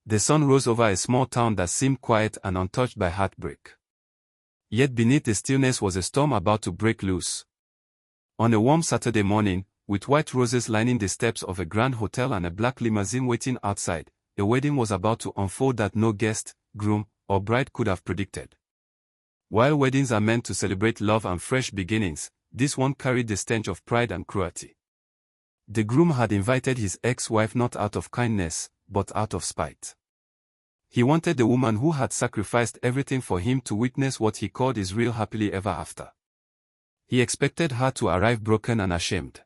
The sun rose over a small town that seemed quiet and untouched by heartbreak. Yet beneath the stillness was a storm about to break loose. On a warm Saturday morning, with white roses lining the steps of a grand hotel and a black limousine waiting outside, a wedding was about to unfold that no guest, groom, or bride could have predicted. While weddings are meant to celebrate love and fresh beginnings, this one carried the stench of pride and cruelty. The groom had invited his ex-wife not out of kindness, but out of spite. He wanted the woman who had sacrificed everything for him to witness what he called his real happily ever after. He expected her to arrive broken and ashamed.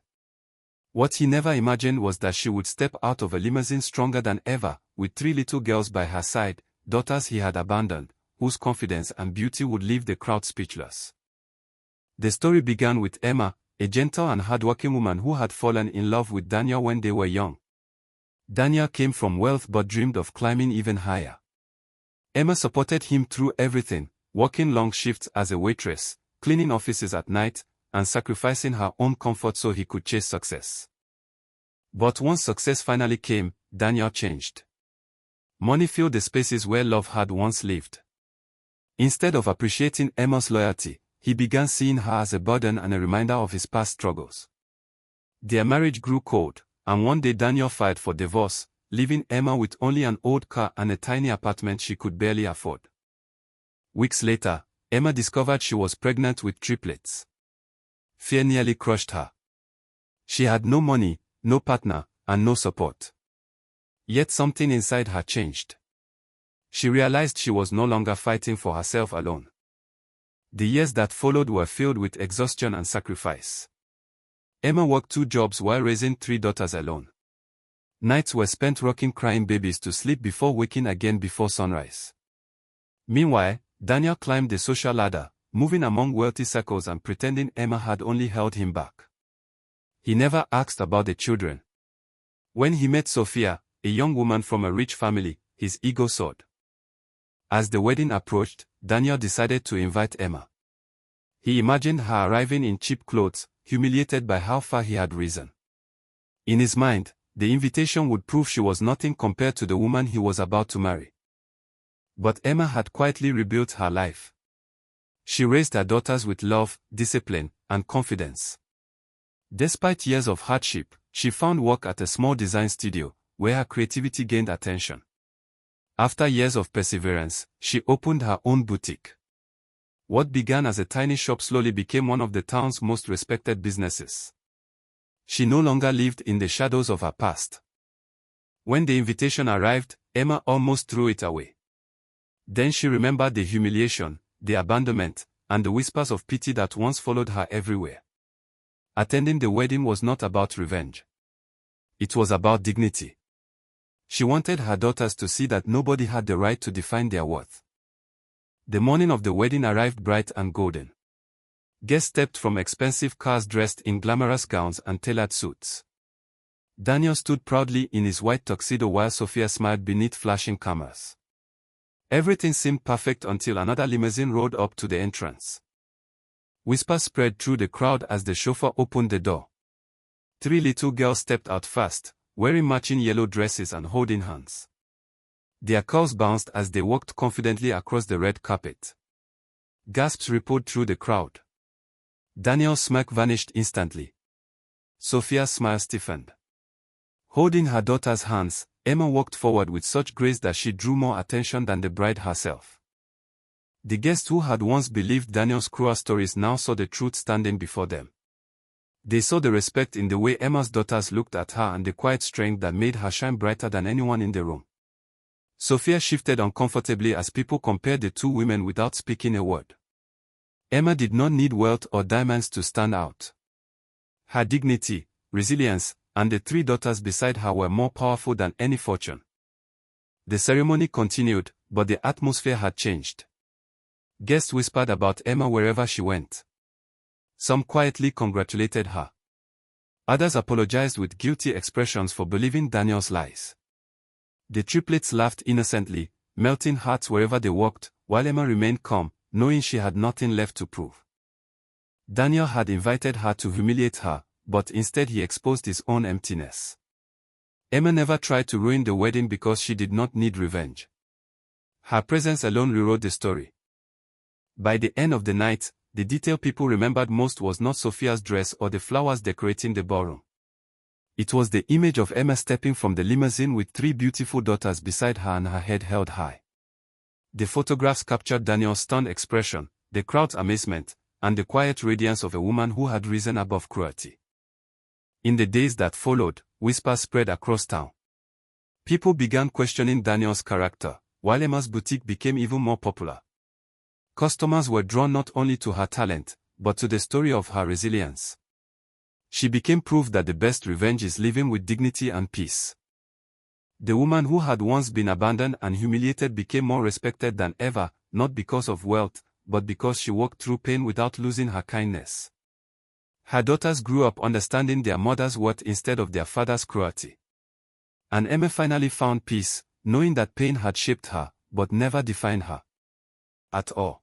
What he never imagined was that she would step out of a limousine stronger than ever, with 3 little girls by her side, daughters he had abandoned, whose confidence and beauty would leave the crowd speechless. The story began with Emma, a gentle and hardworking woman who had fallen in love with Daniel when they were young. Daniel came from wealth but dreamed of climbing even higher. Emma supported him through everything, working long shifts as a waitress, cleaning offices at night, and sacrificing her own comfort so he could chase success. But once success finally came, Daniel changed. Money filled the spaces where love had once lived. Instead of appreciating Emma's loyalty, he began seeing her as a burden and a reminder of his past struggles. Their marriage grew cold, and one day Daniel filed for divorce, leaving Emma with only an old car and a tiny apartment she could barely afford. Weeks later, Emma discovered she was pregnant with triplets. Fear nearly crushed her. She had no money, no partner, and no support. Yet something inside her changed. She realized she was no longer fighting for herself alone. The years that followed were filled with exhaustion and sacrifice. Emma worked 2 jobs while raising 3 daughters alone. Nights were spent rocking crying babies to sleep before waking again before sunrise. Meanwhile, Daniel climbed the social ladder, moving among wealthy circles and pretending Emma had only held him back. He never asked about the children. When he met Sophia, a young woman from a rich family, his ego soared. As the wedding approached, Daniel decided to invite Emma. He imagined her arriving in cheap clothes, humiliated by how far he had risen. In his mind, the invitation would prove she was nothing compared to the woman he was about to marry. But Emma had quietly rebuilt her life. She raised her daughters with love, discipline, and confidence. Despite years of hardship, she found work at a small design studio, where her creativity gained attention. After years of perseverance, she opened her own boutique. What began as a tiny shop slowly became one of the town's most respected businesses. She no longer lived in the shadows of her past. When the invitation arrived, Emma almost threw it away. Then she remembered the humiliation, the abandonment, and the whispers of pity that once followed her everywhere. Attending the wedding was not about revenge. It was about dignity. She wanted her daughters to see that nobody had the right to define their worth. The morning of the wedding arrived bright and golden. Guests stepped from expensive cars dressed in glamorous gowns and tailored suits. Daniel stood proudly in his white tuxedo while Sophia smiled beneath flashing cameras. Everything seemed perfect until another limousine rolled up to the entrance. Whispers spread through the crowd as the chauffeur opened the door. 3 little girls stepped out fast, wearing matching yellow dresses and holding hands. Their curls bounced as they walked confidently across the red carpet. Gasps rippled through the crowd. Daniel's smirk vanished instantly. Sophia's smile stiffened. Holding her daughter's hands, Emma walked forward with such grace that she drew more attention than the bride herself. The guests who had once believed Daniel's cruel stories now saw the truth standing before them. They saw the respect in the way Emma's daughters looked at her and the quiet strength that made her shine brighter than anyone in the room. Sophia shifted uncomfortably as people compared the 2 women without speaking a word. Emma did not need wealth or diamonds to stand out. Her dignity, resilience, and the 3 daughters beside her were more powerful than any fortune. The ceremony continued, but the atmosphere had changed. Guests whispered about Emma wherever she went. Some quietly congratulated her. Others apologized with guilty expressions for believing Daniel's lies. The triplets laughed innocently, melting hearts wherever they walked, while Emma remained calm, knowing she had nothing left to prove. Daniel had invited her to humiliate her, but instead he exposed his own emptiness. Emma never tried to ruin the wedding because she did not need revenge. Her presence alone rewrote the story. By the end of the night, the detail people remembered most was not Sophia's dress or the flowers decorating the ballroom. It was the image of Emma stepping from the limousine with 3 beautiful daughters beside her and her head held high. The photographs captured Daniel's stunned expression, the crowd's amazement, and the quiet radiance of a woman who had risen above cruelty. In the days that followed, whispers spread across town. People began questioning Daniel's character, while Emma's boutique became even more popular. Customers were drawn not only to her talent, but to the story of her resilience. She became proof that the best revenge is living with dignity and peace. The woman who had once been abandoned and humiliated became more respected than ever, not because of wealth, but because she walked through pain without losing her kindness. Her daughters grew up understanding their mother's worth instead of their father's cruelty. And Emma finally found peace, knowing that pain had shaped her, but never defined her at all.